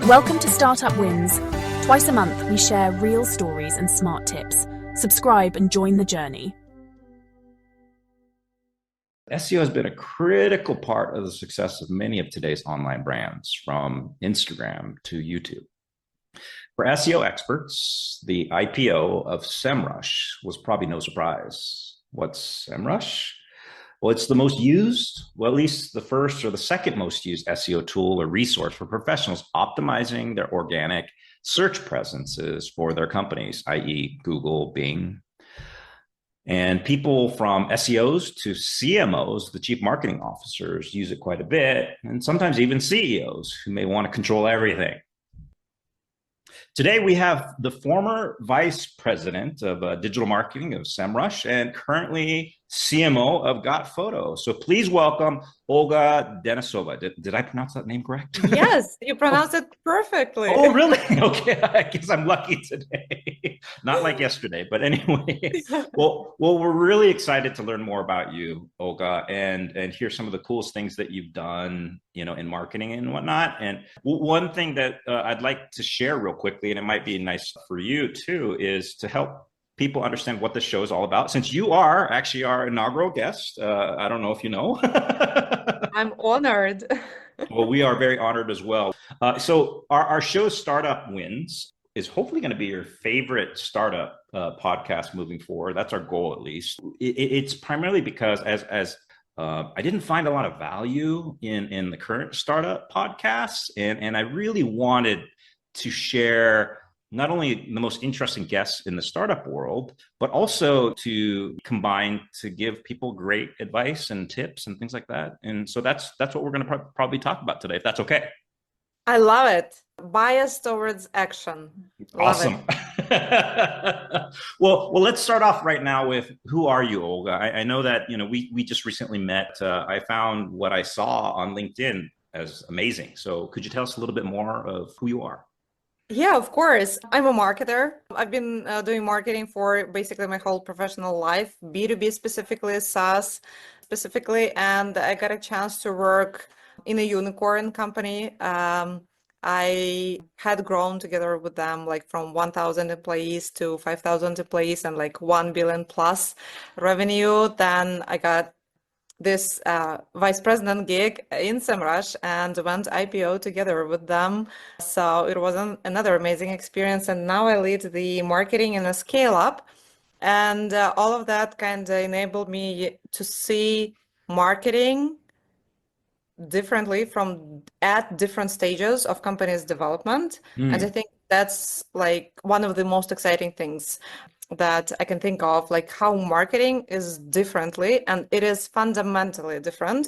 Welcome to Startup Wins. Twice a month, we share real stories and smart tips. Subscribe and join the journey. SEO has been a critical part of the success of many of today's online brands, from Instagram to YouTube. For SEO experts, the IPO of SEMRush was probably no surprise. What's SEMRush? Well, it's the most used, well, at least the first or the second most used SEO tool or resource for professionals optimizing their organic search presences for their companies, i.e. Google, Bing. And people from SEOs to CMOs, the chief marketing officers, use it quite a bit, and sometimes even CEOs who may want to control everything. Today, we have the former vice president of digital marketing of SEMRush and currently CMO of Got Photo. So please welcome Olga Denisova. Did I pronounce that name correct? Yes, you pronounced it perfectly. Oh, really? Okay, I guess I'm lucky today. Not like yesterday, but anyway. Well, we're really excited to learn more about you, Olga, and hear some of the coolest things that you've done, in marketing and whatnot. And one thing that I'd like to share real quickly, and it might be nice for you too, is to help people understand what the show is all about. Since you are actually our inaugural guest, I don't know if you know. I'm honored. Well, we are very honored as well. So our show, Startup Wins, is hopefully going to be your favorite startup podcast moving forward. That's our goal, at least. It's primarily because as I didn't find a lot of value in the current startup podcasts, and I really wanted to share not only the most interesting guests in the startup world, but also to combine to give people great advice and tips and things like that. And so that's what we're going to probably talk about today, if that's okay. I love it. Bias towards action. Love awesome. It. Well, let's start off right now with, who are you, Olga? I know that, we just recently met. I found what I saw on LinkedIn as amazing. So could you tell us a little bit more of who you are? Yeah, of course. I'm a marketer. I've been doing marketing for basically my whole professional life, B2B specifically, SaaS specifically, and I got a chance to work in a unicorn company. I had grown together with them from 1,000 employees to 5,000 employees and 1 billion plus revenue. Then I got this vice president gig in SEMRush and went IPO together with them. So it was another amazing experience. And now I lead the marketing in a scale up. And all of that kind of enabled me to see marketing differently at different stages of company's development. And I think that's one of the most exciting things that I can think of, how marketing is differently, and it is fundamentally different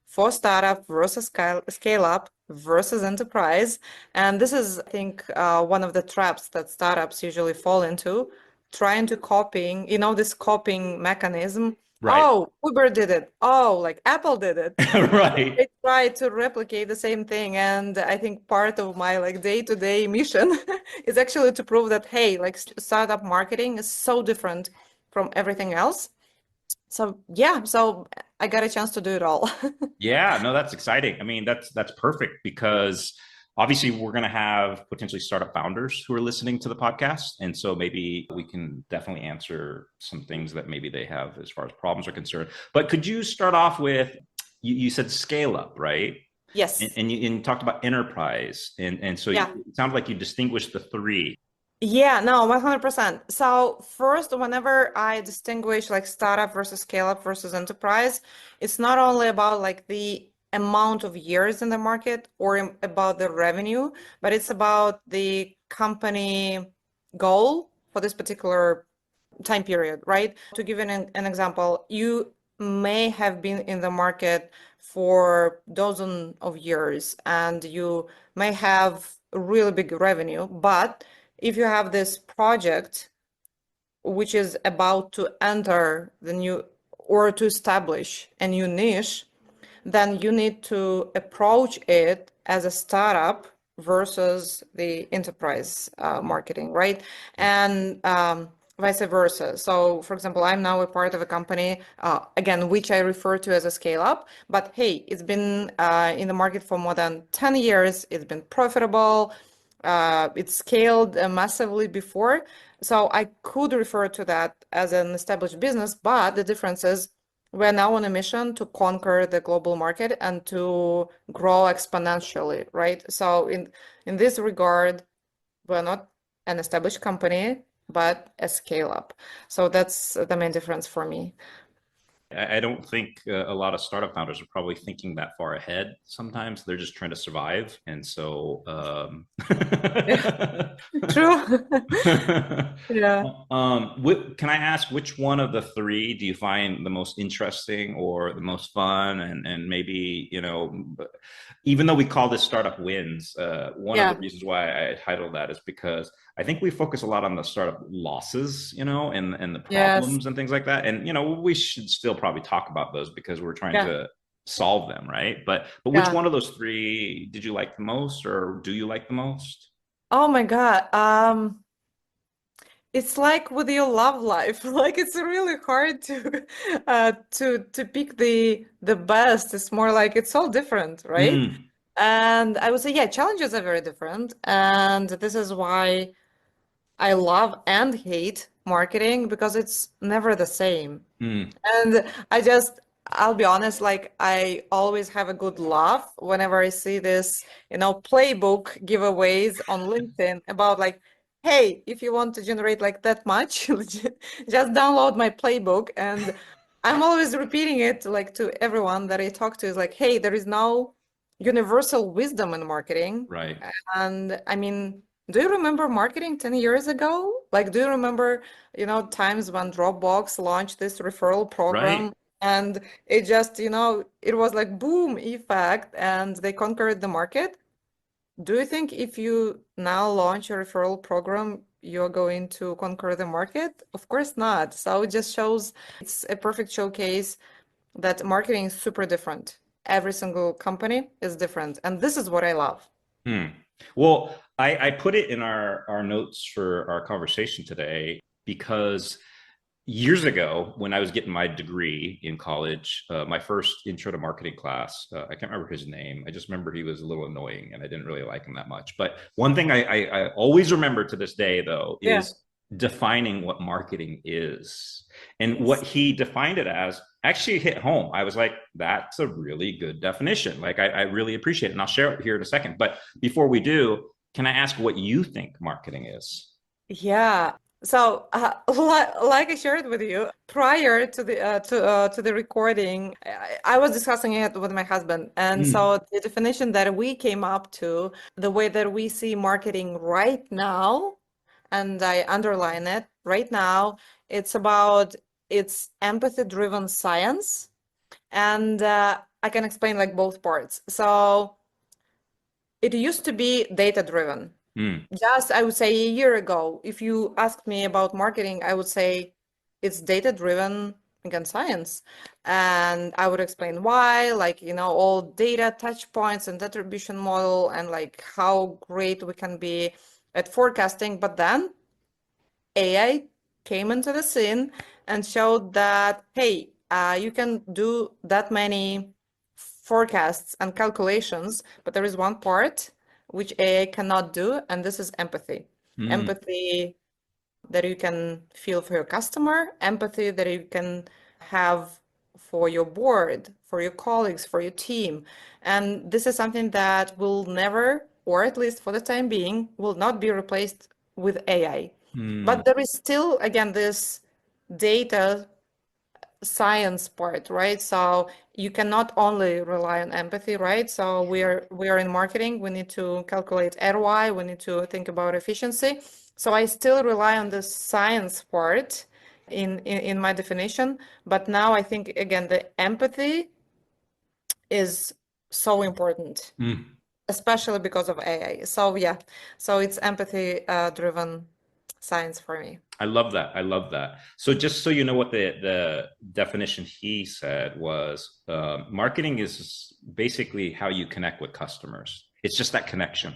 for startup versus scale up versus enterprise. And this is, I think, one of the traps that startups usually fall into, trying to copying, this copying mechanism. Right. Oh, Uber did it. Oh, Apple did it. Right. They try to replicate the same thing. And I think part of my day-to-day mission is actually to prove that, hey, startup marketing is so different from everything else. So yeah, so I got a chance to do it all. Yeah, no, that's exciting. I mean, that's perfect, because obviously we're going to have potentially startup founders who are listening to the podcast. And so maybe we can definitely answer some things that maybe they have as far as problems are concerned. But could you start off with, you said scale up, right? Yes. And you talked about enterprise. And so yeah. It sounds like you distinguished the three. Yeah, no, 100%. So first, whenever I distinguish startup versus scale up versus enterprise, it's not only about the amount of years in the market or about the revenue, but it's about the company goal for this particular time period, right? To give an example, you may have been in the market for dozens of years and you may have really big revenue, but if you have this project which is about to enter the new or to establish a new niche, then you need to approach it as a startup versus the enterprise marketing, right? And vice versa. So, for example, I'm now a part of a company, again, which I refer to as a scale up. But hey, it's been in the market for more than 10 years. It's been profitable. It's scaled massively before. So I could refer to that as an established business. But the difference is we're now on a mission to conquer the global market and to grow exponentially, right? So in this regard, we're not an established company, but a scale up. So that's the main difference for me. I don't think a lot of startup founders are probably thinking that far ahead. Sometimes they're just trying to survive. And so, Yeah, true. Yeah. can I ask which one of the three do you find the most interesting or the most fun? And maybe, even though we call this startup wins, one of the Yeah. reasons why I titled that is because I think we focus a lot on the startup losses, and the Yes. problems and things like that. And, we should still probably talk about those because we're trying Yeah. to solve them, right? But which Yeah. one of those three did you like the most, or do you like the most? Oh my God. It's like with your love life. Like it's really hard to pick the best. It's more like it's all different, right? Mm, And I would say, yeah, challenges are very different. And this is why I love and hate marketing because it's never the same. mm, And I'll be honest, like I always have a good laugh whenever I see this, playbook giveaways on LinkedIn about like, hey, if you want to generate like that much, just download my playbook. And I'm always repeating it like to everyone that I talk to is like, hey, there is no universal wisdom in marketing. right, And I mean, do you remember marketing 10 years ago? Like, do you remember, times when Dropbox launched this referral right. program and it just, it was like boom effect and they conquered the market? Do you think if you now launch a referral program, you're going to conquer the market? Of course not. So it just shows it's a perfect showcase that marketing is super different. Every single company is different. And this is what I love. Hmm. Well, I put it in our notes for our conversation today because years ago, when I was getting my degree in college, my first intro to marketing class, I can't remember his name. I just remember he was a little annoying and I didn't really like him that much. But one thing I always remember to this day, though, Yeah. is defining what marketing is. And what Yes. he defined it as actually hit home. I was like, that's a really good definition. Like, I really appreciate it. And I'll share it here in a second. But before we do, can I ask what you think marketing is? Yeah. So, like I shared with you prior to the recording, I was discussing it with my husband, and Mm, so the definition that we came up to, the way that we see marketing right now, and I underline it right now, it's empathy-driven science, and I can explain like both parts. So it used to be data-driven. mm, Just, I would say a year ago, if you asked me about marketing, I would say it's data-driven against science. And I would explain why, like, all data touch points and attribution model and like how great we can be at forecasting. But then AI came into the scene and showed that, hey, you can do that many forecasts and calculations, but there is one part which AI cannot do, and this is empathy. mm, Empathy that you can feel for your customer, empathy that you can have for your board, for your colleagues, for your team. And this is something that will never, or at least for the time being, will not be replaced with AI. mm, But there is still, again, this data science part, right? So you cannot only rely on empathy, right? So we are in marketing, we need to calculate ROI, we need to think about efficiency. So I still rely on the science part in my definition, but now I think again the empathy is so important, mm. especially because of AI. So yeah, so it's empathy driven science for me. I love that. I love that. So just so you know what the definition he said was, marketing is basically how you connect with customers. It's just that connection.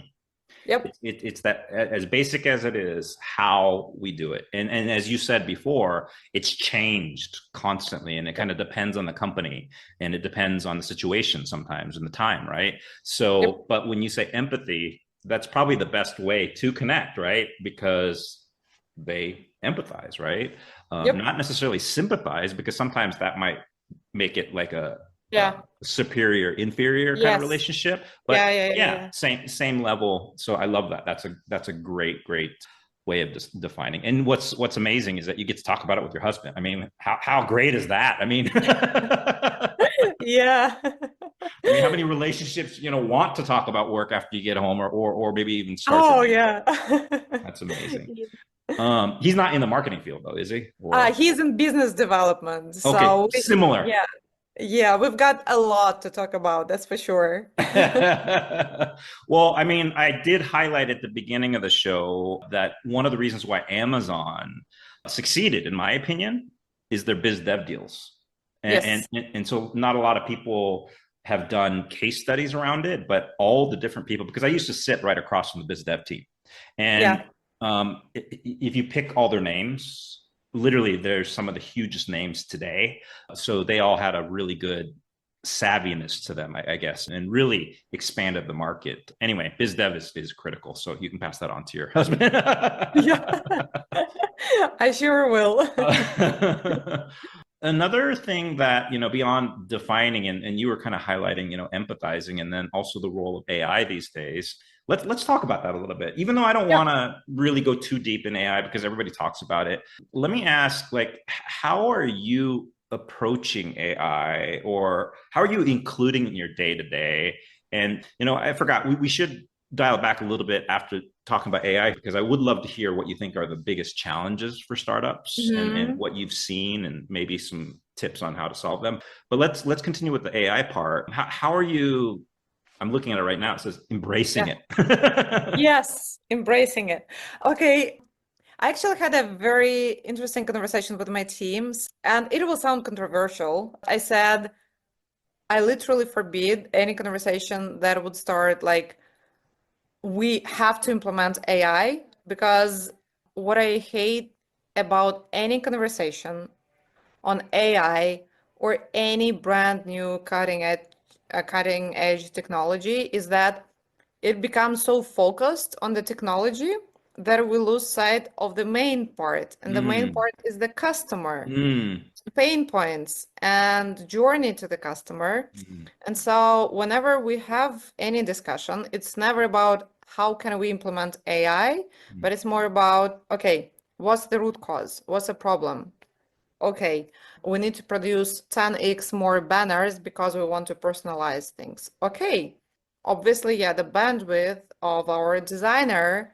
Yep. It's that, as basic as it is, how we do it. And as you said before, it's changed constantly, and it kind of depends on the company, and it depends on the situation sometimes and the time, right? Yep. So, but when you say empathy, that's probably the best way to connect, right? Because they empathize, right? Yep. Not necessarily sympathize, because sometimes that might make it like a Yeah. superior inferior kind of Yes. relationship. Yeah. But Yeah. Yeah. yeah, Yeah. same level. So I love that. That's a great way of defining. And what's amazing is that you get to talk about it with your husband. I mean, how great is that? I mean, Yeah. I mean, how many relationships want to talk about work after you get home, or maybe even start the Oh, day? yeah. That's amazing. He's not in the marketing field though, is he? He's in business development. Okay, So similar. yeah, yeah, we've got a lot to talk about, that's for sure. Well, I mean, I did highlight at the beginning of the show that one of the reasons why Amazon succeeded, in my opinion, is their biz dev deals. And, Yes. and, and so not a lot of people have done case studies around it, but all the different people, because I used to sit right across from the biz dev team. And Yeah. if you pick all their names, literally there's some of the hugest names today. So they all had a really good savviness to them, I guess, and really expanded the market. Anyway, biz dev is critical. So you can pass that on to your husband. Yeah. I sure will. Another thing that, beyond defining, and you were kind of highlighting, empathizing, and then also the role of AI these days. Let's talk about that a little bit. Even though I don't Yeah. want to really go too deep in AI because everybody talks about it. Let me ask, like, how are you approaching AI, or how are you including it in your day to day? And, I forgot, we should dial back a little bit after talking about AI, because I would love to hear what you think are the biggest challenges for startups, and Hmm. what you've seen, and maybe some tips on how to solve them. But let's continue with the AI part. How are you? I'm looking at it right now. It says embracing Yeah. it. Yes, embracing it. Okay. I actually had a very interesting conversation with my teams, and it will sound controversial. I said, I literally forbid any conversation that would start like, we have to implement AI, because what I hate about any conversation on AI or any brand new cutting edge technology is that it becomes so focused on the technology that we lose sight of the main part. And the main Mm, part is the customer, mm, pain points, and journey to the customer. mm, And so whenever we have any discussion, it's never about how can we implement AI, mm, but it's more about, okay, what's the root cause? What's the problem? Okay, we need to produce 10x more banners because we want to personalize things. Okay, obviously, yeah, the bandwidth of our designer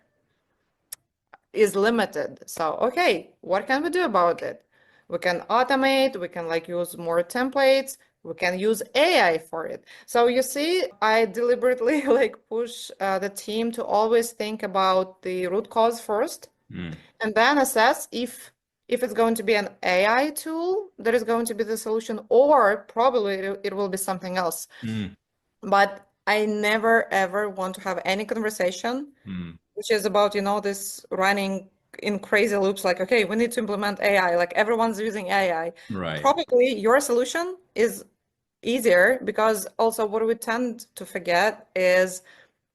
is limited. So, okay, what can we do about it? We can automate, we can like use more templates, we can use AI for it. So you see, I deliberately like push the team to always think about the root cause first, mm, and then assess if it's going to be an AI tool that is going to be the solution, or probably it will be something else. mm, But I never ever want to have any conversation mm. which is about, this running in crazy loops, like, okay, we need to implement AI, like everyone's using AI. Right. Probably your solution is easier, because also what we tend to forget is,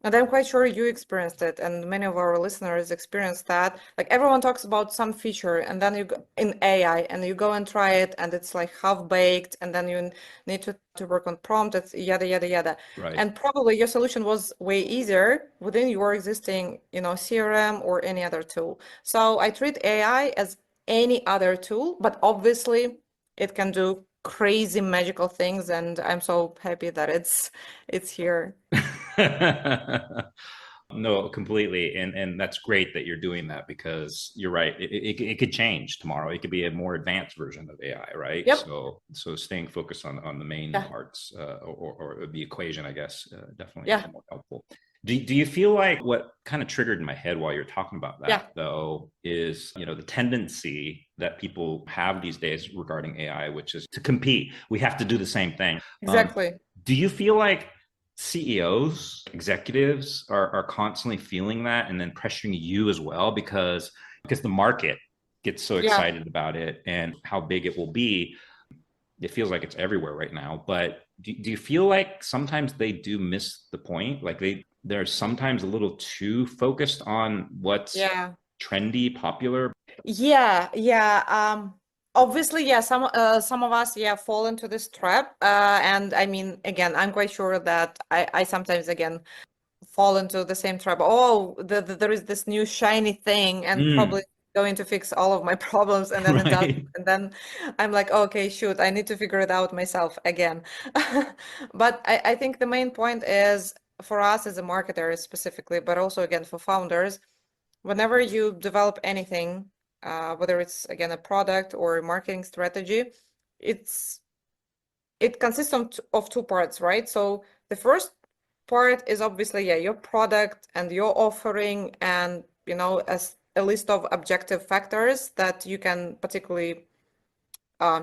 and I'm quite sure you experienced it, and many of our listeners experienced that. Like everyone talks about some feature, and then you go in AI, and you go and try it, and it's like half baked, and then you need to work on prompt, it's yada yada yada. Right. And probably your solution was way easier within your existing, CRM or any other tool. So I treat AI as any other tool, but obviously it can do crazy magical things, and I'm so happy that it's here. No, completely. And that's great that you're doing that, because you're right. It could change tomorrow. It could be a more advanced version of AI, right? Yep. So staying focused on the main Yeah. parts, or the equation, I guess, definitely is Yeah. more helpful. Do you feel like what kind of triggered in my head while you're talking about Yeah. that, though, is, the tendency that people have these days regarding AI, which is to compete. We have to do the same thing. Exactly. Do you feel like CEOs, executives are constantly feeling that and then pressuring you as well because the market gets so Yeah. excited about it and how big it will be. It feels like it's everywhere right now. But do you feel like sometimes they do miss the point? Like they're sometimes a little too focused on what's Yeah. trendy, popular. Yeah. Obviously, yeah, some of us, yeah, fall into this trap. And I mean, again, I'm quite sure that I sometimes again fall into the same trap. Oh, there is this new shiny thing and probably Mm, going to fix all of my problems, and then it does. right. And then I'm like, okay, shoot, I need to figure it out myself again. But I think the main point is for us as a marketer specifically, but also again for founders, whenever you develop anything, whether it's again a product or a marketing strategy, it consists of two parts, right? So the first part is obviously, yeah, your product and your offering and, as a list of objective factors that you can particularly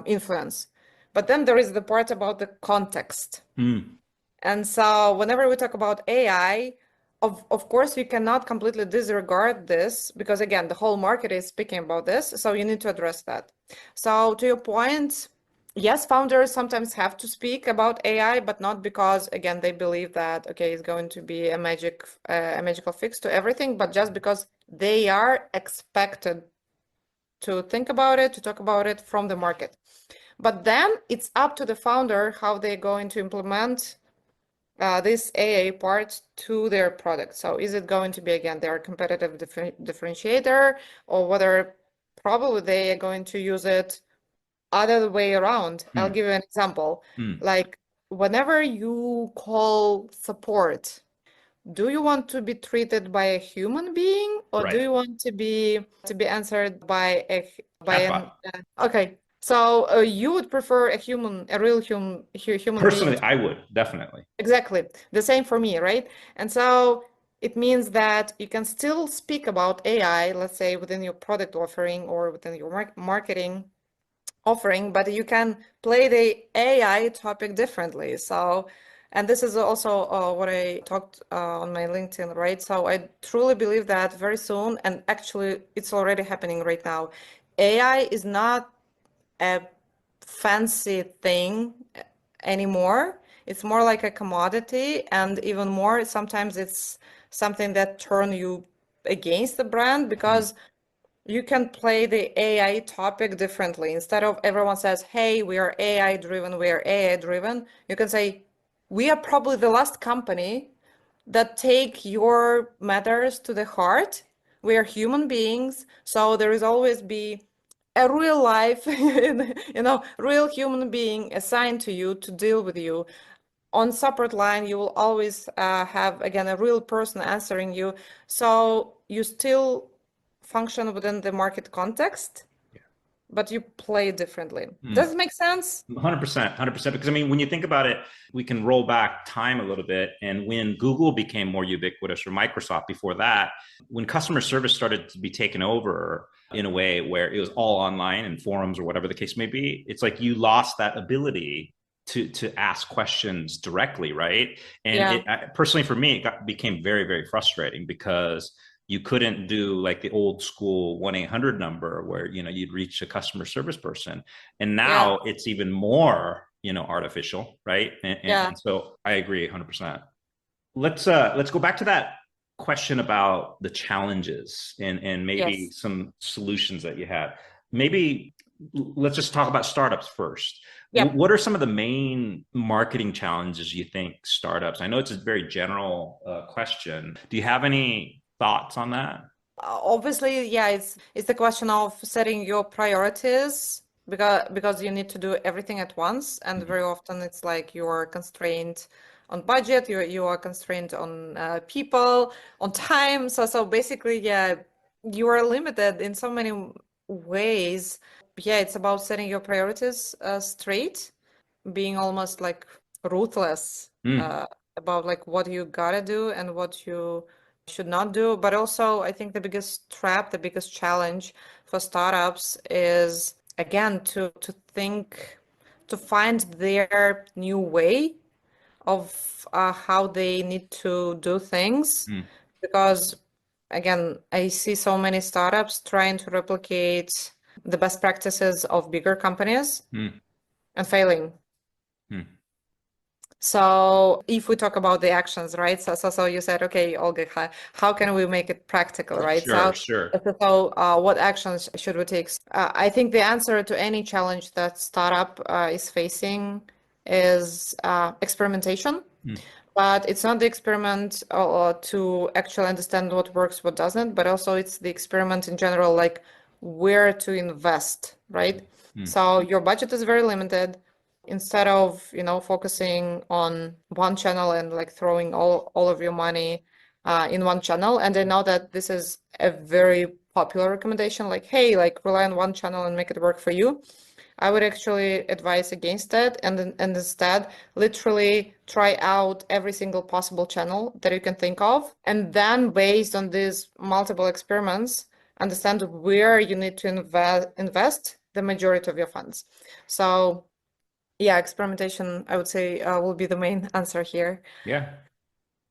influence. But then there is the part about the context. Mm, And so whenever we talk about AI, of course, we cannot completely disregard this because, again, the whole market is speaking about this. So you need to address that. So to your point, yes, founders sometimes have to speak about AI, but not because, again, they believe that, okay, it's going to be a magical fix to everything, but just because they are expected to think about it, to talk about it from the market. But then it's up to the founder how they're going to implement this AA part to their product. So is it going to be, again, their competitive differentiator, or whether probably they are going to use it other way around? I'll mm, give you an example. mm. Like whenever you call support, do you want to be treated by a human being, or do Right. you want to be answered by Chatbot. okay. So you would prefer a real human being. Personally, I would definitely. Exactly. The same for me, right? And so it means that you can still speak about AI, let's say within your product offering or within your marketing offering, but you can play the AI topic differently. So, and this is also what I talked on my LinkedIn, right? So I truly believe that very soon, and actually it's already happening right now, AI is not a fancy thing anymore. It's more like a commodity, and even more, sometimes it's something that turn you against the brand Mm, because you can play the AI topic differently. Instead of everyone says, hey, we are AI driven, we are AI driven, you can say, we are probably the last company that take your matters to the heart. We are human beings, so there is always be a real life, real human being assigned to you to deal with you. On separate line, you will always have, again, a real person answering you. So you still function within the market context, but you play differently. mm. Does it make sense? 100%, 100%. Because I mean, when you think about it, we can roll back time a little bit. And when Google became more ubiquitous, or Microsoft before that, when customer service started to be taken over in a way where it was all online and forums or whatever the case may be, it's like you lost that ability to ask questions directly, right? And Yeah, it personally for me, became very, very frustrating because you couldn't do like the old school 1-800 number where you'd reach a customer service person, and yeah, now it's even more artificial, right? yeah, And so I agree 100%. Let's go back to that question about the challenges and maybe yes. some solutions that you had. Maybe let's just talk about startups first. Yep. What are some of the main marketing challenges you think startups? I know it's a very general question. Do you have any thoughts on that? Obviously, yeah, it's the question of setting your priorities because you need to do everything at once, and Mhm. very often it's like you are constrained on budget, you are constrained on people, on time. So basically, yeah, you are limited in so many ways. Yeah, it's about setting your priorities straight, being almost like ruthless Mm, about like what you gotta do and what you should not do. But also, I think the biggest trap, the biggest challenge for startups is again to think, to find their new way of how they need to do things. Mm. Because again, I see so many startups trying to replicate the best practices of bigger companies Mm. and failing. Mm. So if we talk about the actions, right? So you said, okay, Olga, how can we make it practical, right? Sure, sure. What actions should we take? I think the answer to any challenge that startup is facing is experimentation. Mm. But it's not the experiment to actually understand what works, what doesn't, but also it's the experiment in general, like where to invest, right? Mm. So your budget is very limited. Instead of, focusing on one channel and like throwing all of your money in one channel. And I know that this is a very popular recommendation, like, hey, like rely on one channel and make it work for you. I would actually advise against that and instead literally try out every single possible channel that you can think of. And then based on these multiple experiments, understand where you need to invest the majority of your funds. So yeah, experimentation, I would say, will be the main answer here. Yeah.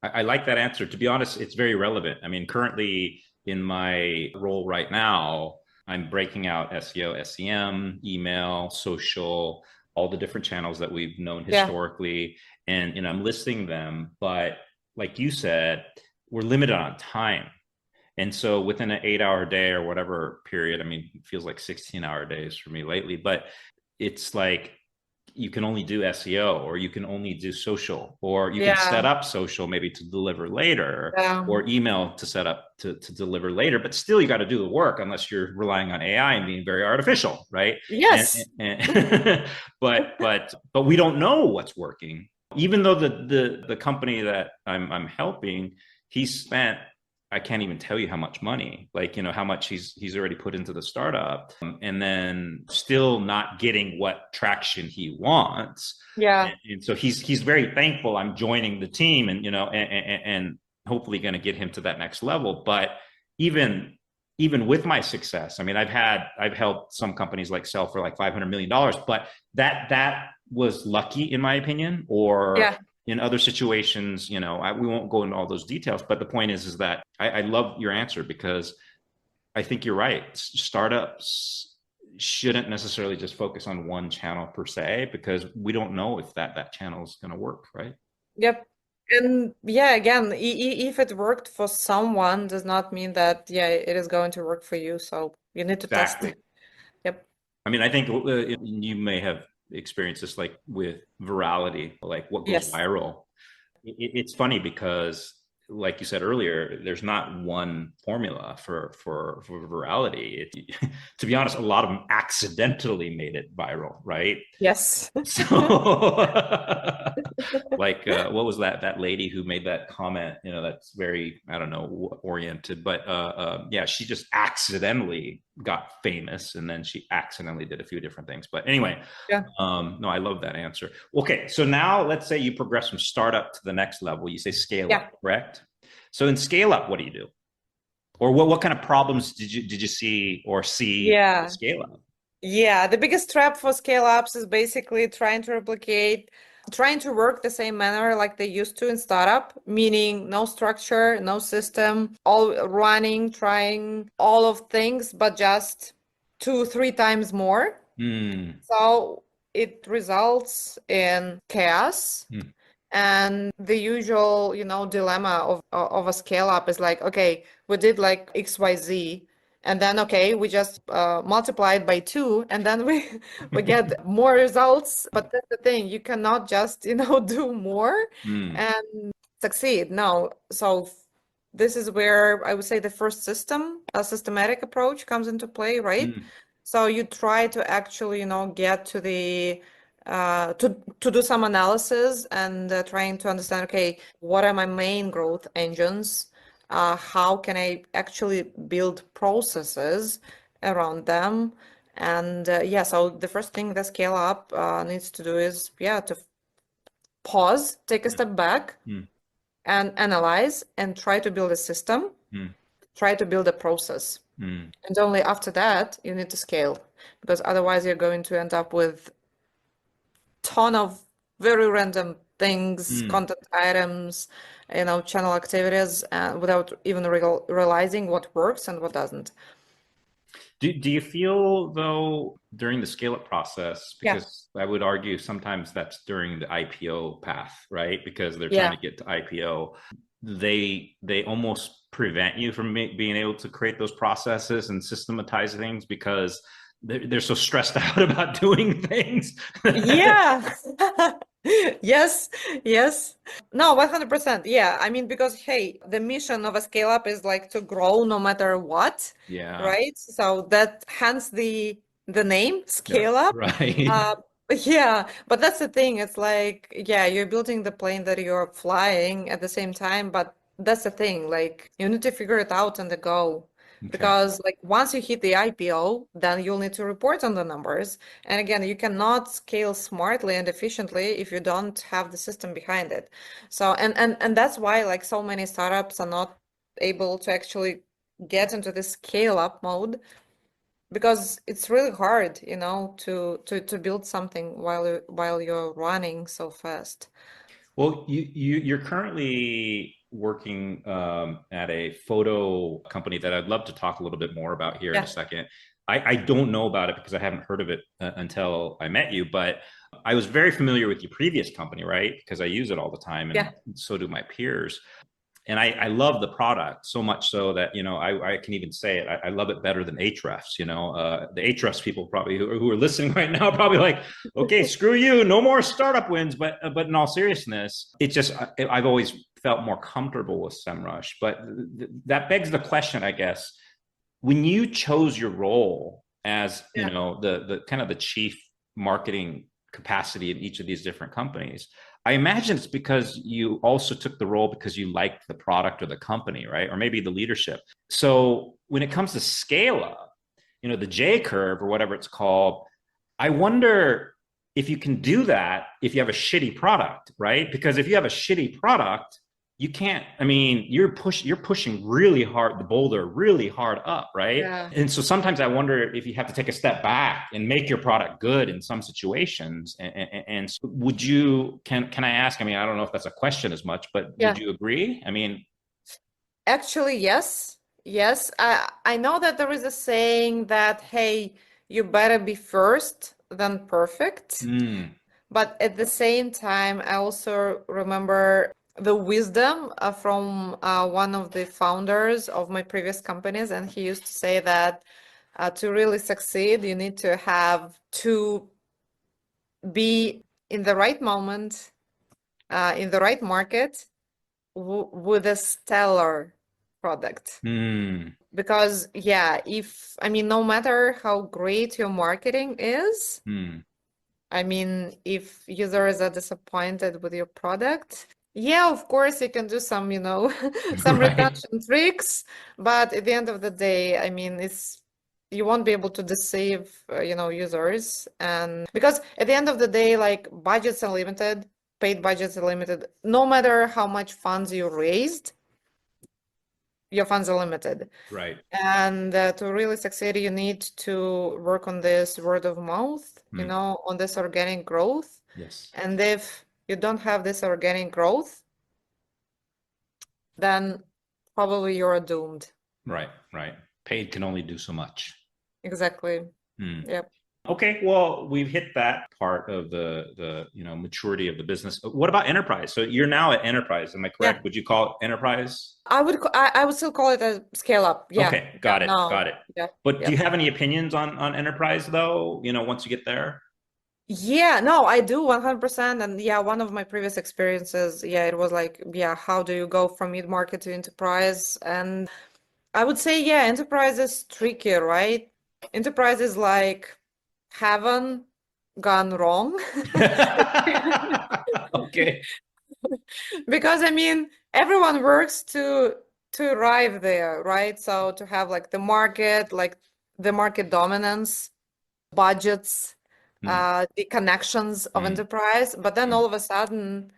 I like that answer. To be honest, it's very relevant. I mean, currently in my role right now, I'm breaking out SEO, SEM, email, social, all the different channels that we've known Yeah. historically. And I'm listing them. But like you said, we're limited on time. And so within an 8-hour day or whatever period, I mean, it feels like 16-hour days for me lately, but it's like you can only do SEO or you can only do social, or you can set up social maybe to deliver later, or email to set up to deliver later, but still you got to do the work unless you're relying on AI and being very artificial, right? Yes. But we don't know what's working. Even though the company that I'm helping, he spent, I can't even tell you how much money, like, how much he's already put into the startup, and then still not getting what traction he wants. Yeah. And so he's very thankful I'm joining the team, and and hopefully going to get him to that next level. But even with my success, I mean, I've helped some companies like sell for like $500 million, but that was lucky in my opinion, or in other situations, we won't go into all those details, but the point is that I love your answer, because I think you're right. Startups shouldn't necessarily just focus on one channel per se, because we don't know if that channel is going to work, right? Yep. And yeah, again, if it worked for someone does not mean that, it is going to work for you. So you need to test it. Yep. I mean, I think you may have experienced this, like with virality, like what goes viral. It's funny because, like you said earlier, there's not one formula for virality. To be honest, a lot of them accidentally made it viral, right? Yes. So, like, what was that lady who made that comment? That's very, I don't know, oriented, but yeah, she just accidentally got famous, and then she accidentally did a few different things. But anyway, no, I love that answer. Okay, so now let's say you progress from startup to the next level. You say scale up, correct? So in scale up, what do you do? Or what kind of problems did you see in scale up? Yeah, the biggest trap for scale ups is basically trying to work the same manner like they used to in startup, meaning no structure, no system, all running, trying all of things, but just 2-3 times more. So it results in chaos. And the usual, dilemma of a scale up is like, okay, we did like XYZ, and then okay, we just multiplied by 2, and then we get more results. But that's the thing, you cannot just do more and succeed. No. So this is where I would say the first a systematic approach comes into play, right? So you try to actually get to the to do some analysis and trying to understand, okay, what are my main growth engines? How can I actually build processes around them? And so the first thing the scale up needs to do is, to pause, take a step back and analyze and try to build a system, try to build a process. And only after that, you need to scale, because otherwise you're going to end up with ton of very random things, Mm. content items, channel activities, without even realizing what works and what doesn't. Do you feel though during the scale up process, Yeah, because I would argue sometimes that's during the IPO path, right? Because they're trying yeah. to get to IPO, they almost prevent you from being able to create those processes and systematize things because they're so stressed out about doing things. Yeah. Yes, yes. No, 100%. Yeah. I mean, because hey, the mission of a scale up is like to grow no matter what, Yeah. right? So that hence the name Yeah. scale up. Right. Uh, yeah, but that's the thing. It's like, yeah, you're building the plane that you're flying at the same time, but that's the thing. Like, you need to figure it out on the go. Okay. Because like once you hit the IPO, then you'll need to report on the numbers. And again, you cannot scale smartly and efficiently if you don't have the system behind it. So and that's why like so many startups are not able to actually get into the scale up mode because it's really hard, to build something while you're running so fast. Well, you're currently working at a photo company that I'd love to talk a little bit more about here in a Yeah, second. I don't know about it because I haven't heard of it until I met you, but I was very familiar with your previous company, right? Because I use it all the time, and yeah, so do my peers. And I love the product so much so that I can even say it. I love it better than Ahrefs. The Ahrefs people probably who are listening right now probably like, okay, screw you, no more startup wins. But in all seriousness, it just I've always felt more comfortable with SEMRush. But that begs the question, I guess, when you chose your role as yeah, the kind of the chief marketing capacity in each of these different companies, I imagine it's because you also took the role because you liked the product or the company, right? Or maybe the leadership. So when it comes to scale up, the J curve or whatever it's called, I wonder if you can do that if you have a shitty product, right? Because if you have a shitty product, you can't. I mean, you're pushing really hard the boulder really hard up, right? yeah. And so sometimes I wonder if you have to take a step back and make your product good in some situations. And so would you can I ask? I mean, I don't know if that's a question as much, but Yeah. would you agree? I mean, Actually, yes. Yes. I know that there is a saying that, hey, you better be first than perfect. mm, But at the same time, I also remember the wisdom from one of the founders of my previous companies, and he used to say that to really succeed, you need to be in the right moment, in the right market, with a stellar product. mm, Because, yeah, no matter how great your marketing is, mm. if users are disappointed with your product, yeah, of course, you can do some, some Right, retention tricks, but at the end of the day, you won't be able to deceive, users. And because at the end of the day, like budgets are limited, paid budgets are limited, no matter how much funds you raised, your funds are limited. right. And to really succeed, you need to work on this word of mouth, Mm, on this organic growth. yes, And if you don't have this organic growth, then probably you're doomed. right, right. Paid can only do so much. Exactly. Mm. Yep. Okay, well, we've hit that part of the maturity of the business. What about enterprise? So you're now at enterprise, am I Yeah. correct? Would you call it enterprise? I would still call it a scale up. Yeah. Okay, Yeah. got it, No. got it. Yeah. But do Yeah. you have any opinions on enterprise though? Once you get there? Yeah, no, I do 100%. And yeah, one of my previous experiences, yeah, it was like, yeah, how do you go from mid-market to enterprise? And I would say, yeah, enterprise is tricky, right? Enterprise is like heaven gone wrong. Okay. Because everyone works to arrive there, right? So to have like the market dominance, budgets, Mm, the connections of mm, enterprise, but then mm, all of a sudden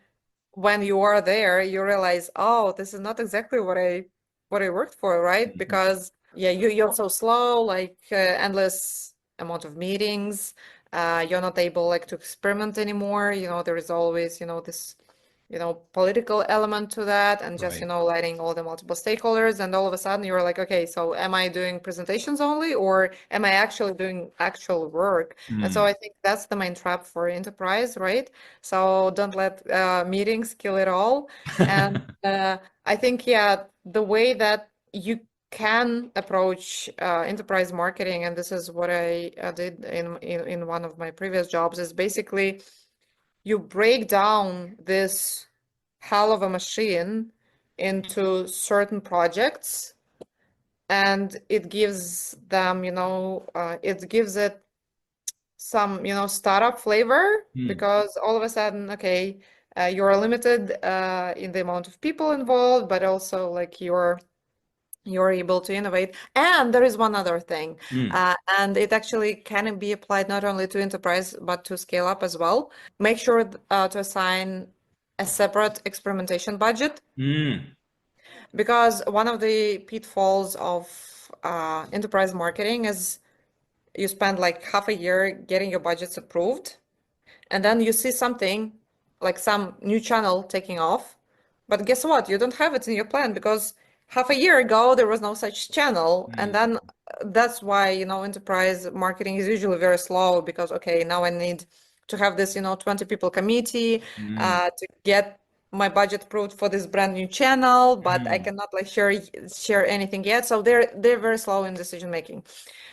when you are there, you realize, oh, this is not exactly what I worked for, right? mhm, Because yeah, you're so slow, like endless amount of meetings. You're not able like to experiment anymore. There is always, this political element to that, and just, Right. letting all the multiple stakeholders, and all of a sudden you're like, okay, so am I doing presentations only, or am I actually doing actual work? And so I think that's the main trap for enterprise, right? So don't let meetings kill it all. And I think, yeah, the way that you can approach enterprise marketing, and this is what I did in one of my previous jobs, is basically you break down this hell of a machine into certain projects, and it gives them, it gives it some, startup flavor, because all of a sudden, okay, you're limited in the amount of people involved, but also like you're able to innovate. And there is one other thing, and it actually can be applied not only to enterprise, but to scale up as well. Make sure to assign a separate experimentation budget, because one of the pitfalls of enterprise marketing is you spend like half a year getting your budgets approved, and then you see something like some new channel taking off, but guess what? You don't have it in your plan because half a year ago there was no such channel. And then that's why, enterprise marketing is usually very slow, because okay, now I need to have this, 20 people committee to get my budget approved for this brand new channel, but I cannot like share anything yet. So they're very slow in decision making.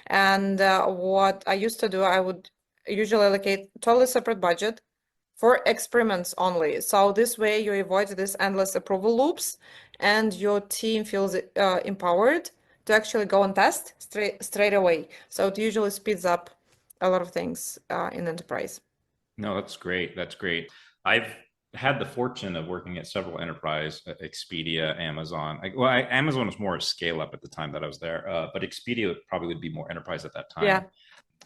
And what I used to do, I would usually allocate totally separate budget for experiments only. So this way you avoid this endless approval loops, and your team feels empowered to actually go and test straight away. So it usually speeds up a lot of things in enterprise. No, that's great. That's great. I've had the fortune of working at several enterprise, Expedia, Amazon. Amazon was more scale up at the time that I was there, but Expedia probably would be more enterprise at that time. Yeah.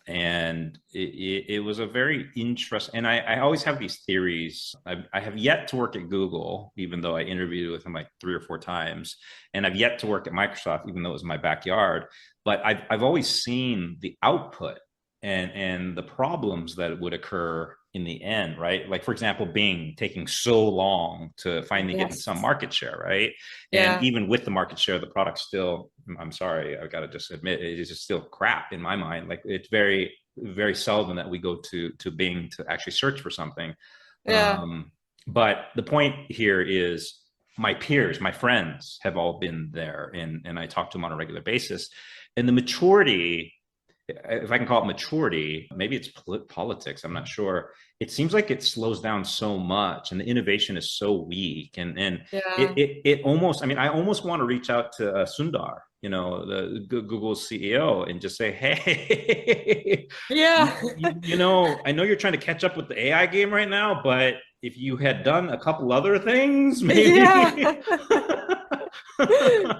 And it was a very interesting, and I always have these theories. I have yet to work at Google, even though I interviewed with them like 3 or 4 times, and I've yet to work at Microsoft, even though it was my backyard. But I've always seen the output and the problems that would occur in the end, right? Like, for example, Bing taking so long to finally get some market share, right? Yeah. And even with the market share, the product still, I'm sorry, I've got to just admit, it is just still crap in my mind. Like, it's very, very seldom that we go to Bing to actually search for something. Yeah. But the point here is my peers, my friends have all been there, and I talk to them on a regular basis. And the maturity, if I can call it maturity, maybe it's politics, I'm not sure. It seems like it slows down so much, and the innovation is so weak. And it almost, I mean, I almost want to reach out to Sundar, the Google's CEO, and just say, hey, Yeah. I know you're trying to catch up with the AI game right now, but if you had done a couple other things, maybe. Yeah.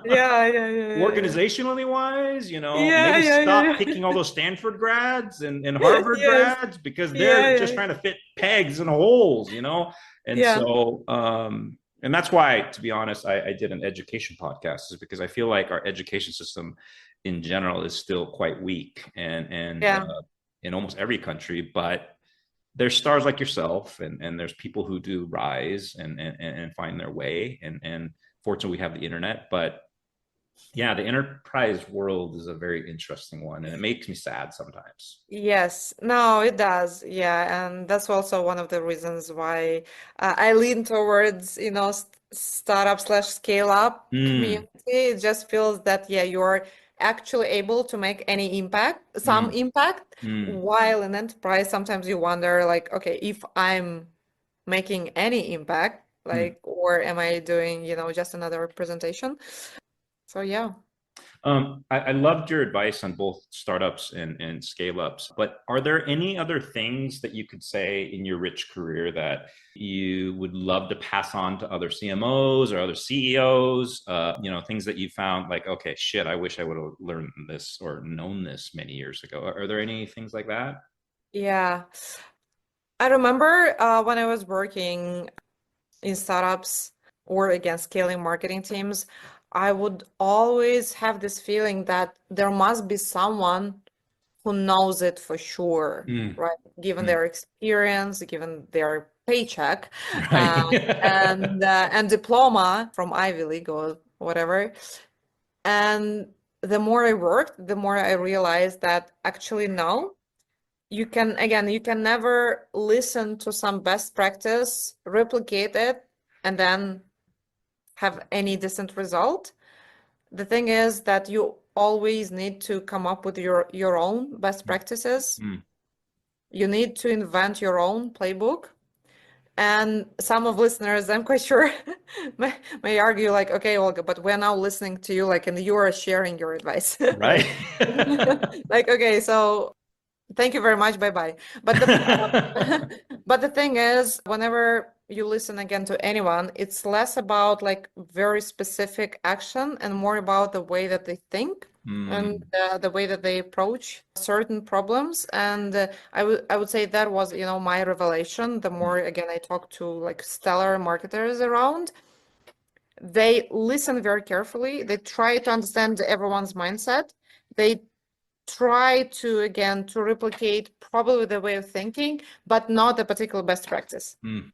Yeah. Organizationally wise, maybe stop picking all those Stanford grads and Harvard grads, because they're just trying to fit pegs in holes, and so and that's why, to be honest, I did an education podcast, is because I feel like our education system in general is still quite weak, and in almost every country. But there's stars like yourself, and there's people who do rise and find their way, and fortunately we have the internet. But yeah, the enterprise world is a very interesting one, and it makes me sad sometimes. Yes, no, it does. Yeah, and that's also one of the reasons why I lean towards, startup slash scale up community. It just feels that, yeah, you're actually able to make any impact, some impact, while in enterprise, sometimes you wonder, like, okay, if I'm making any impact, like, or am I doing, just another presentation? So yeah. I loved your advice on both startups and scale ups, but are there any other things that you could say in your rich career that you would love to pass on to other CMOs or other CEOs? Things that you found like, okay, shit, I wish I would have learned this or known this many years ago. Are there any things like that? Yeah. I remember when I was working in startups or again scaling marketing teams, I would always have this feeling that there must be someone who knows it for sure, Mm, right? Given mm, their experience, given their paycheck, right. and diploma from Ivy League or whatever. And the more I worked, the more I realized that actually no, you can, again, you can never listen to some best practice, replicate it, and then have any decent result. The thing is that you always need to come up with your own best practices. Mm, You need to invent your own playbook. And some of listeners, I'm quite sure, may argue like, okay, Olga, but we're now listening to you, like, and you are sharing your advice, right. right? Like, okay, so thank you very much. Bye bye. But but the thing is, whenever you listen again to anyone, it's less about like very specific action and more about the way that they think and Mm, the way that they approach certain problems. And I would say that was, you know, my revelation. The more again I talk to like stellar marketers around, they listen very carefully. They try to understand everyone's mindset. They try to again to replicate probably the way of thinking, but not a particular best practice. mm,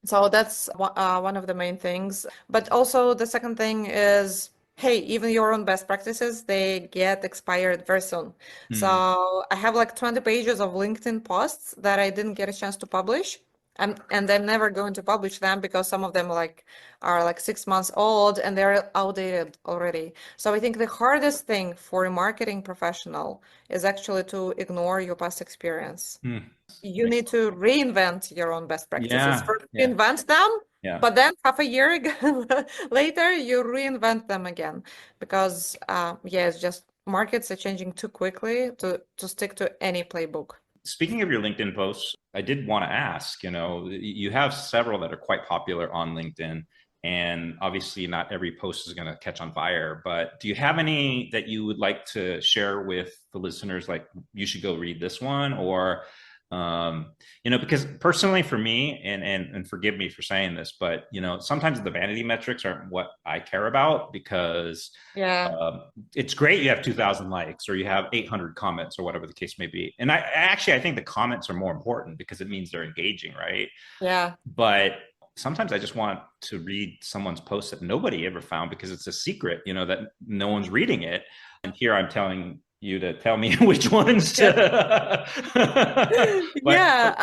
So that's one of the main things. But also the second thing is, hey, even your own best practices, they get expired very soon. mm. So I have like 20 pages of LinkedIn posts that I didn't get a chance to publish. And I'm never going to publish them because some of them like are like 6 months old and they're outdated already. So I think the hardest thing for a marketing professional is actually to ignore your past experience. Mm. You need to reinvent your own best practices. Yeah, First, you yeah, invent them, yeah. but then half a year later, you reinvent them again because, yeah, it's just markets are changing too quickly to stick to any playbook. Speaking of your LinkedIn posts, I did want to ask, you know, you have several that are quite popular on LinkedIn, and obviously not every post is going to catch on fire, but do you have any that you would like to share with the listeners, like you should go read this one, or you know, because personally for me, and forgive me for saying this, but you know, sometimes the vanity metrics aren't what I care about because Yeah, it's great you have 2,000 likes or you have 800 comments or whatever the case may be. And I think the comments are more important because it means they're engaging, right? yeah, But sometimes I just want to read someone's post that nobody ever found because it's a secret, you know, that no one's reading it. And here I'm telling you to tell me which ones yeah. to. Yeah. But Yeah,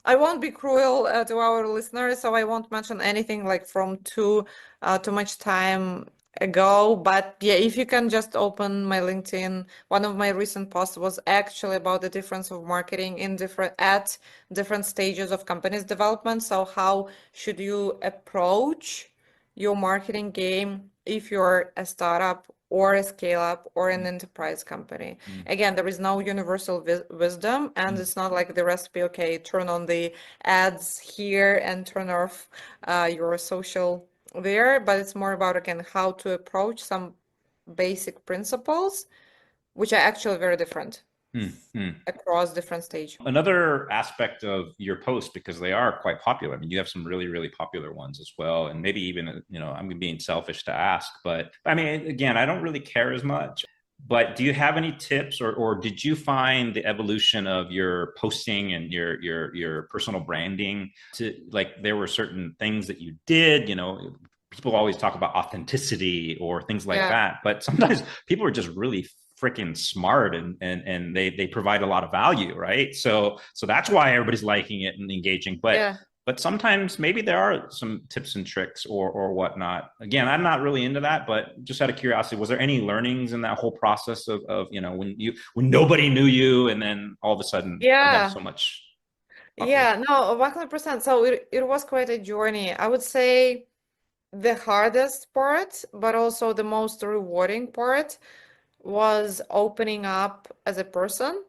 I won't be cruel to our listeners, so I won't mention anything like from too much time ago. But yeah, if you can just open my LinkedIn, one of my recent posts was actually about the difference of marketing in different stages of company's development. So how should you approach your marketing game if you're a startup or a scale up or an enterprise company? mm, Again, there is no universal wisdom, and mm, it's not like the recipe, okay, turn on the ads here and turn off your social there, but it's more about, again, how to approach some basic principles, which are actually very different mm, mm. across different stages. Another aspect of your posts, because they are quite popular. I mean, you have some really, really popular ones as well. And maybe even, you know, I'm being selfish to ask, but I mean, again, I don't really care as much. But do you have any tips, or did you find the evolution of your posting and your personal branding to, like, there were certain things that you did, you know, people always talk about authenticity or things like Yeah, that, but sometimes people are just really freaking smart and they provide a lot of value, right? So that's why everybody's liking it and engaging. yeah. But sometimes maybe there are some tips and tricks or whatnot. Again, I'm not really into that, but just out of curiosity, was there any learnings in that whole process of you know, when nobody knew you and then all of a sudden you have Yeah, so much popularity? yeah, no, 100%. So it was quite a journey. I would say the hardest part, but also the most rewarding part was opening up as a person,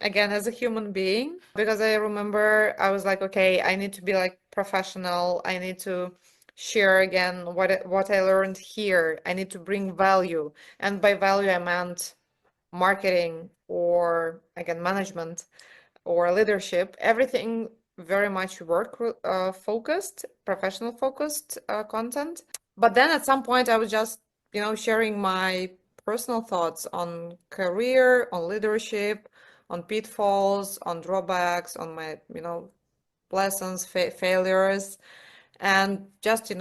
again, as a human being, because I remember I was like, okay, I need to be like professional. I need to share again what I learned here. I need to bring value. And by value, I meant marketing or again, management or leadership, everything very much work focused, professional focused content. But then at some point I was just, you know, sharing my personal thoughts on career, on leadership, on pitfalls, on drawbacks, on my, lessons, failures, and just,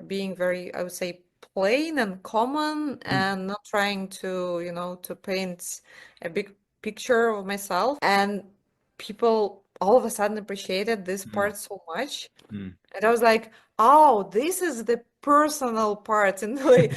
being very, I would say, plain and common, Mm, and not trying to, to paint a big picture of myself. And people all of a sudden appreciated this mm, part so much. mm. And I was like, oh, this is the personal part, and like,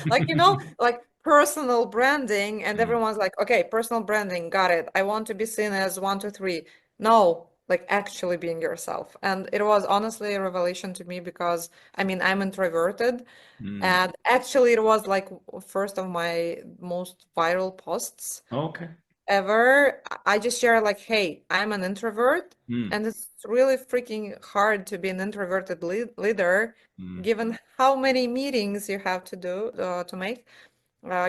like personal branding. And Mm, everyone's like, okay, personal branding, got it. I want to be seen as 1, 2, 3. No, like actually being yourself. And it was honestly a revelation to me because I mean, I'm introverted. mm. And actually, it was like first of my most viral posts Okay. ever. I just share like, hey, I'm an introvert, Mm, and it's really freaking hard to be an introverted leader, mm. given how many meetings you have to do to make,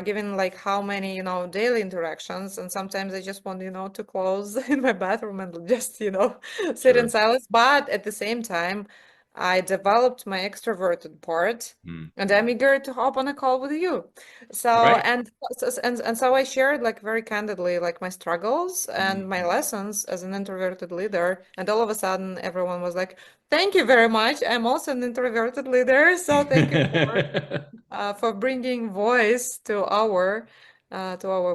given like how many, daily interactions. And sometimes I just want, to close in my bathroom and just, sit in Sure. silence. But at the same time, I developed my extroverted part, Mm. and I'm eager to hop on a call with you. So, Right. and so I shared like very candidly like my struggles Mm. and my lessons as an introverted leader. And all of a sudden, everyone was like, "Thank you very much. I'm also an introverted leader. So thank you for bringing voice to our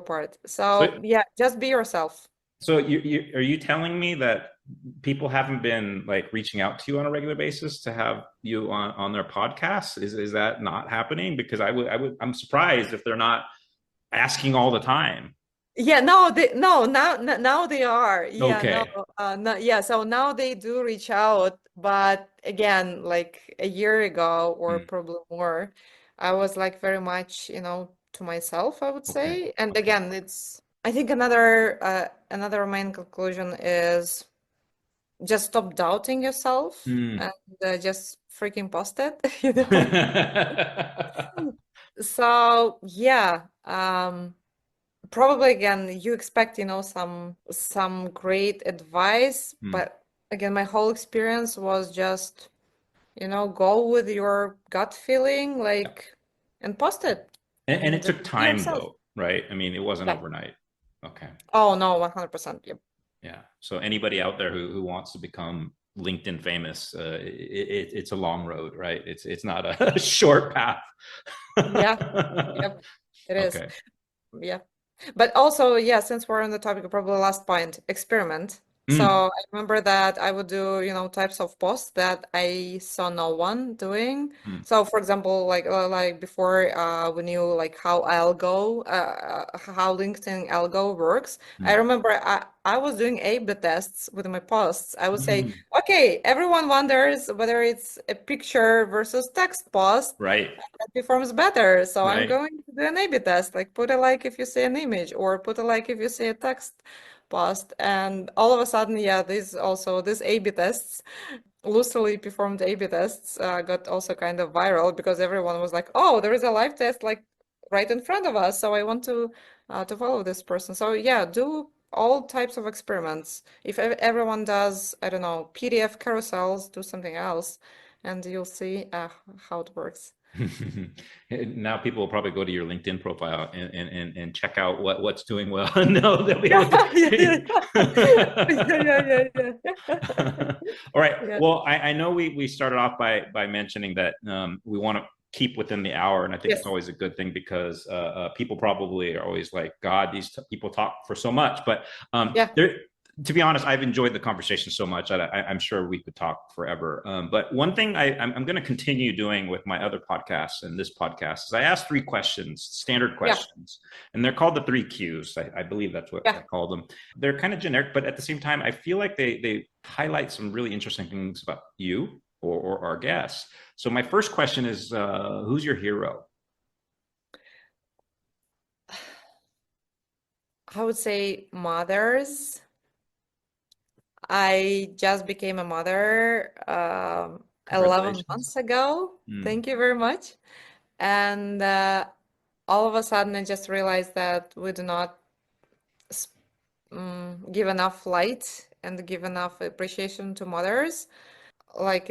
part." So, So yeah, just be yourself. so you are you telling me that people haven't been like reaching out to you on a regular basis to have you on their podcasts? Is that not happening? Because I'm surprised if they're not asking all the time. Yeah, no, now they are. Yeah, no, Okay. no, yeah. So now they do reach out, but again, like a year ago or Mm. probably more, I was like very much, to myself, I would Okay. say. And Okay. again, I think another main conclusion is just stop doubting yourself Mm. and just freaking post it, you know. So yeah, probably again you expect, some great advice, Mm. but again, my whole experience was just, go with your gut feeling, like, and post it And it and took be time yourself. though, right? I mean, it wasn't Yeah. overnight. Okay. Oh no, 100%. Yep. Yeah. So anybody out there who wants to become LinkedIn famous, it's a long road, right? It's not a short path. Yeah. Yep. It is. Okay. Yeah. But also, yeah, since we're on the topic, probably last point, experiment. So Mm, I remember that I would do, types of posts that I saw no one doing. mm, So for example, like before we knew like how LinkedIn algo works. I mm, remember I was doing A/B tests with my posts. I would say, mm. okay, everyone wonders whether it's a picture versus text post Right. that performs better. So I'm Right. going to do an A/B test, like put a like if you see an image, or put a like if you see a text post. And all of a sudden, yeah, these A/B tests, loosely performed A/B tests, got also kind of viral because everyone was like, "Oh, there is a live test like right in front of us, so I want to follow this person." So yeah, do all types of experiments. If everyone does, I don't know, PDF carousels, do something else, and you'll see how it works. Now people will probably go to your LinkedIn profile and check out what's doing well. No, they'll be able Yeah, yeah, to. yeah. Yeah. All right. Yeah. Well, I know we started off by mentioning that we want to keep within the hour, and I think it's Yes. always a good thing because people probably are always like, God, these people talk for so much, but Yeah. there. To be honest, I've enjoyed the conversation so much. I'm sure we could talk forever. But one thing I'm going to continue doing with my other podcasts and this podcast is I ask 3 questions, standard Yeah. questions, and they're called the 3 Qs. I believe that's what I Yeah. call them. They're kind of generic, but at the same time, I feel like they highlight some really interesting things about you or our guests. So my first question is, who's your hero? I would say mothers. I just became a mother 11 Congratulations. months ago. Mm, Thank you very much. And all of a sudden, I just realized that we do not give enough light and give enough appreciation to mothers, like,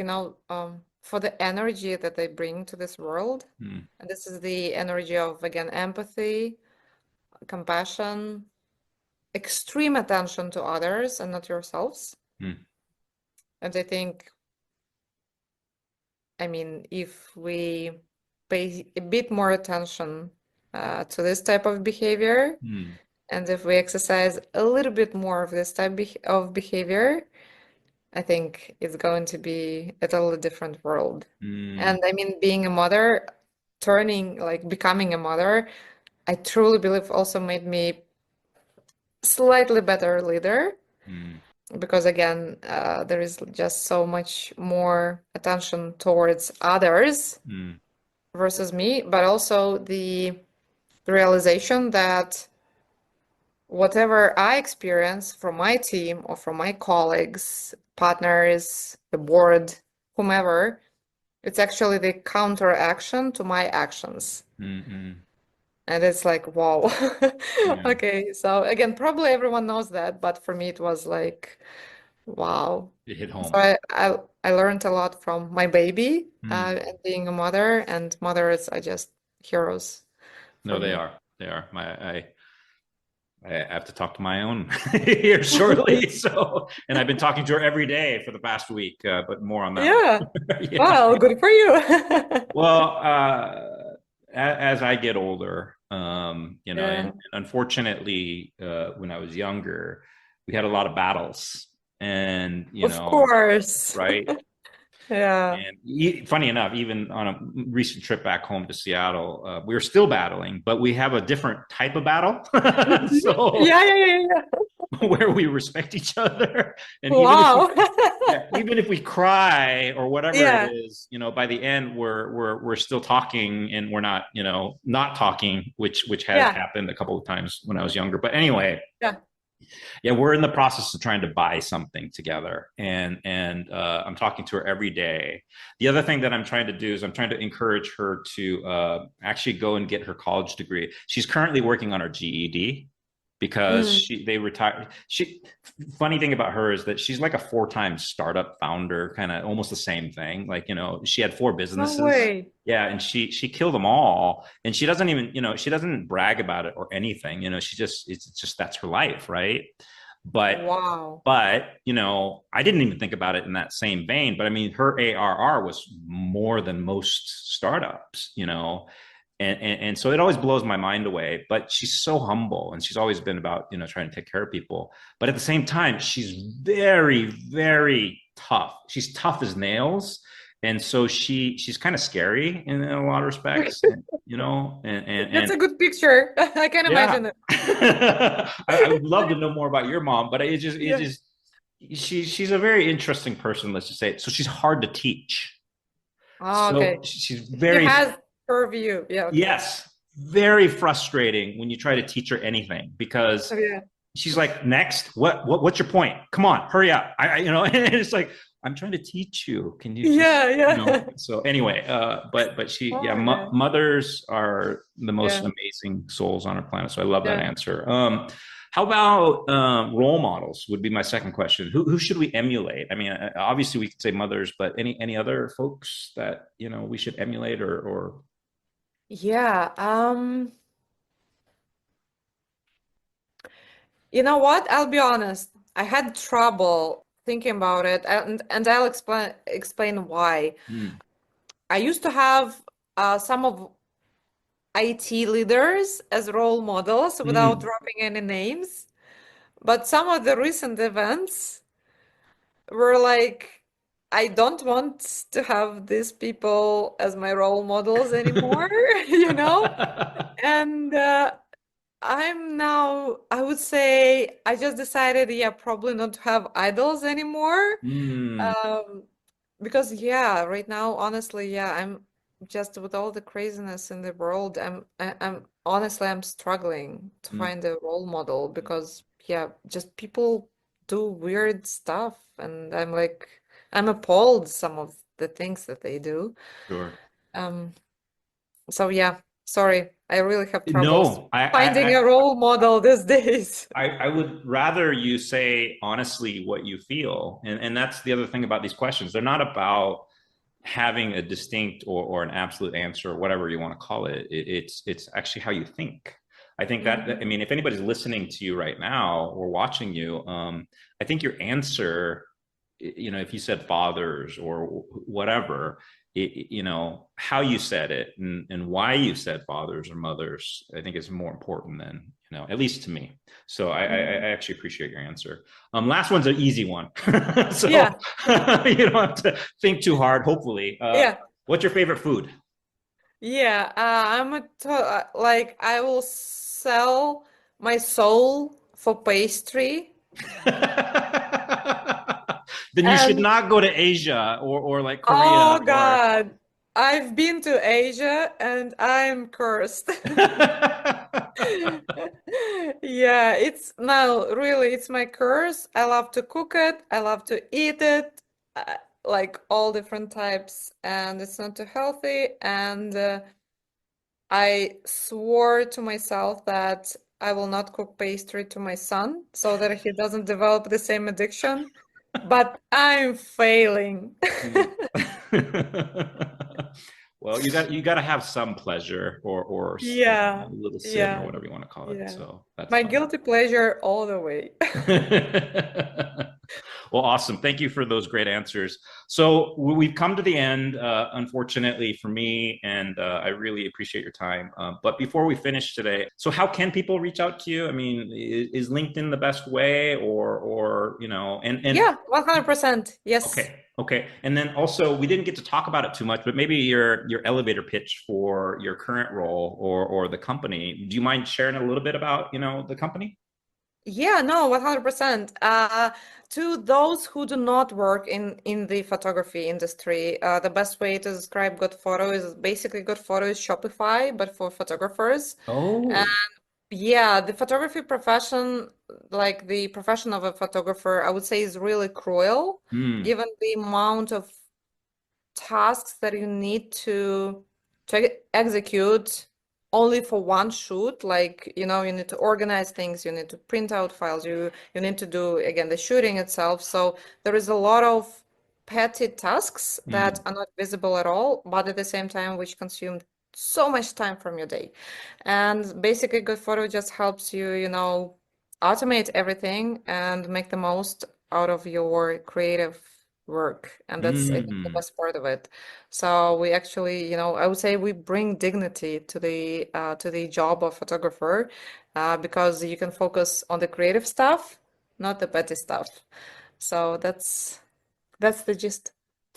for the energy that they bring to this world. mm, And this is the energy of, again, empathy, compassion, extreme attention to others and not yourselves. Mm. And I think, I mean, if we pay a bit more attention to this type of behavior, Mm. and if we exercise a little bit more of this type of behavior, I think it's going to be a totally different world. Mm. And I mean, being a mother, becoming a mother, I truly believe also made me slightly better leader Mm. because again, there is just so much more attention towards others Mm. versus me, but also the realization that whatever I experience from my team or from my colleagues, partners, the board, whomever, it's actually the counteraction to my actions. Mm. And it's like, wow. Yeah. Okay, so again, probably everyone knows that, but for me it was like, wow. It hit So home. I learned a lot from my baby Mm. and being a mother, and mothers are just heroes for No, they me. are. They are. I have to talk to my own here shortly. So, and I've been talking to her every day for the past week, but more on that Yeah. later. Yeah. Well, good for you. Well, as I get older, Yeah, and unfortunately, when I was younger, we had a lot of battles, and of course. right. Yeah. And funny enough, even on a recent trip back home to Seattle, we were still battling, but we have a different type of battle. Mhm. So Yeah, yeah, yeah, yeah. where we respect each other, and Wow. even if we cry or whatever it Yeah, is, by the end we're still talking, and we're not not talking, which has yeah, happened a couple of times when I was younger. But anyway, yeah. yeah, we're in the process of trying to buy something together, and I'm talking to her every day. The other thing that I'm trying to do is I'm trying to encourage her to actually go and get her college degree. She's currently working on her GED because Mm. they retired. Funny thing about her is that she's like a 4-time startup founder, kind of almost the same thing. Like, she had 4 No businesses. way. Yeah, and she killed them all, and she doesn't even, she doesn't brag about it or anything. It's just that's her life, right? But Wow. I didn't even think about it in that same vein. But I mean, her ARR was more than most startups, and so it always blows my mind away. But she's so humble, and she's always been about trying to take care of people. But at the same time, she's very, very tough. She's tough as nails, and so she's kind of scary in a lot of respects, That's and a good picture. I can yeah. imagine it. I would love to know more about your mom, but it Yeah. just she's a very interesting person, let's just say. So she's hard to teach. Oh, So okay. she's She very, has her view. Yeah, okay. yes, very frustrating when you try to teach her anything, because Oh, yeah. she's like, next, what's your point? Come on, hurry up. And it's like, I'm trying to teach you. Can you just, Yeah, yeah. so anyway, but yeah, Oh, yeah. mothers are the most Yeah, amazing souls on our planet. So I love that yeah. answer. How about role models would be my second question. Who should we emulate? I mean, obviously we could say mothers, but any other folks that, we should emulate or Yeah, you know what? I'll be honest. I had trouble thinking about it, and I'll explain why. Hmm. I used to have some of IT leaders as role models without Hmm. dropping any names, but some of the recent events were like, I don't want to have these people as my role models anymore, you know? And I'm now, I would say, I just decided, yeah, probably not to have idols anymore. Hmm. Um, because yeah, right now, honestly, yeah, I'm just with all the craziness in the world, I'm honestly, I'm struggling to Hmm. find a role model because yeah, just people do weird stuff, and I'm like, I'm appalled some of the things that they do. Sure. Um, so yeah, sorry, I really have troubles No, I, finding I, a role model these days. I would rather you say honestly what you feel. And that's the other thing about these questions. They're not about having a distinct or an absolute answer, or whatever you want to call it. It's actually how you think. I think that, I mean, if anybody's listening to you right now or watching you, I think your answer, you know, if you said fathers or whatever, you know, how you said it and why you said fathers or mothers, I think is more important than, you know, at least to me. So I actually appreciate your answer. Last one's an easy one. So Yeah. you don't have to think too hard, hopefully. Yeah. What's your favorite food? Yeah, like I will sell my soul for pastry. Then you should And not go to Asia or like Korea oh or God, I've been to Asia and I'm cursed. Yeah, it's now really it's my curse. I love to cook it. I love to eat it, like all different types, and it's not too healthy. And I swore to myself that I will not cook pastry to my son so that he doesn't develop the same addiction. But I'm failing. Well, you got to have some pleasure or you know, Yeah, a little sin or yeah, whatever you want to call it. yeah. So that's My fine. guilty pleasure all the way. Well, awesome. Thank you for those great answers. So we've come to the end, unfortunately for me, and I really appreciate your time. But before we finish today, so how can people reach out to you? I mean, is LinkedIn the best way, or you know, and Yeah, 100%. Yes. okay, okay. And then also, we didn't get to talk about it too much, but maybe your elevator pitch for your current role or the company. Do you mind sharing a little bit about, you know, the company? Yeah, no, 100%. To those who do not work in the photography industry, the best way to describe good photo is basically good photo is Shopify, but for photographers. And Oh, yeah, the photography profession, like the profession of a photographer, I would say is really cruel, hmm, given the amount of tasks that you need to execute only for one shoot. Like, you know, you need to organize things, you need to print out files, you need to do again the shooting itself. So there is a lot of petty tasks that hmm, are not visible at all, but at the same time which consume so much time from your day. And basically good photo just helps you, you know, automate everything and make the most out of your creative work. And that's, I think, the hmm. best part of it. So we actually, you know, I would say we bring dignity to the job of photographer, because you can focus on the creative stuff, not the petty stuff. So that's the gist.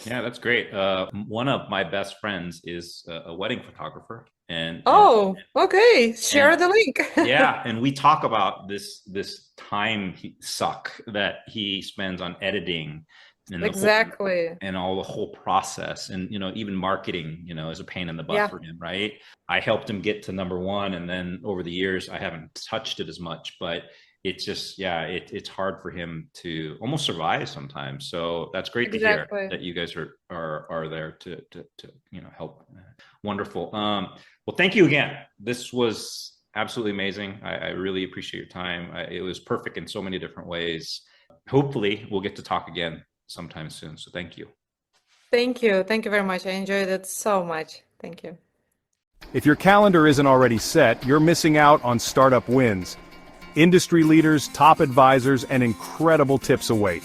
Yeah, that's great. One of my best friends is a wedding photographer, Oh, okay. and Share the link. yeah, and we talk about this time suck that he spends on editing and the whole Exactly. and all the whole process, and you know, even marketing, you know, is a pain in the butt Yeah, for him, right? I helped him get to number one, and then over the years I haven't touched it as much, but it's just, yeah, it's hard for him to almost survive sometimes. So that's great to hear exactly. that you guys are there to you know, help. Wonderful. Well, thank you again. This was absolutely amazing. I really appreciate your time. It was perfect in so many different ways. Hopefully we'll get to talk again sometime soon. So thank you. Thank you. Thank you very much. I enjoyed it so much. Thank you. If your calendar isn't already set, you're missing out on startup wins. Industry leaders, top advisors, and incredible tips await.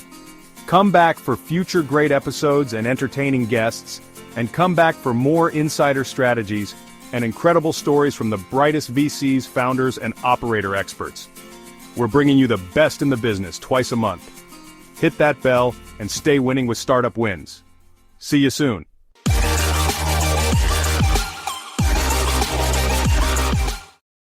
Come back for future great episodes and entertaining guests, and come back for more insider strategies and incredible stories from the brightest VCs, founders, and operator experts. We're bringing you the best in the business twice a month. Hit that bell and stay winning with Startup Wins. See you soon.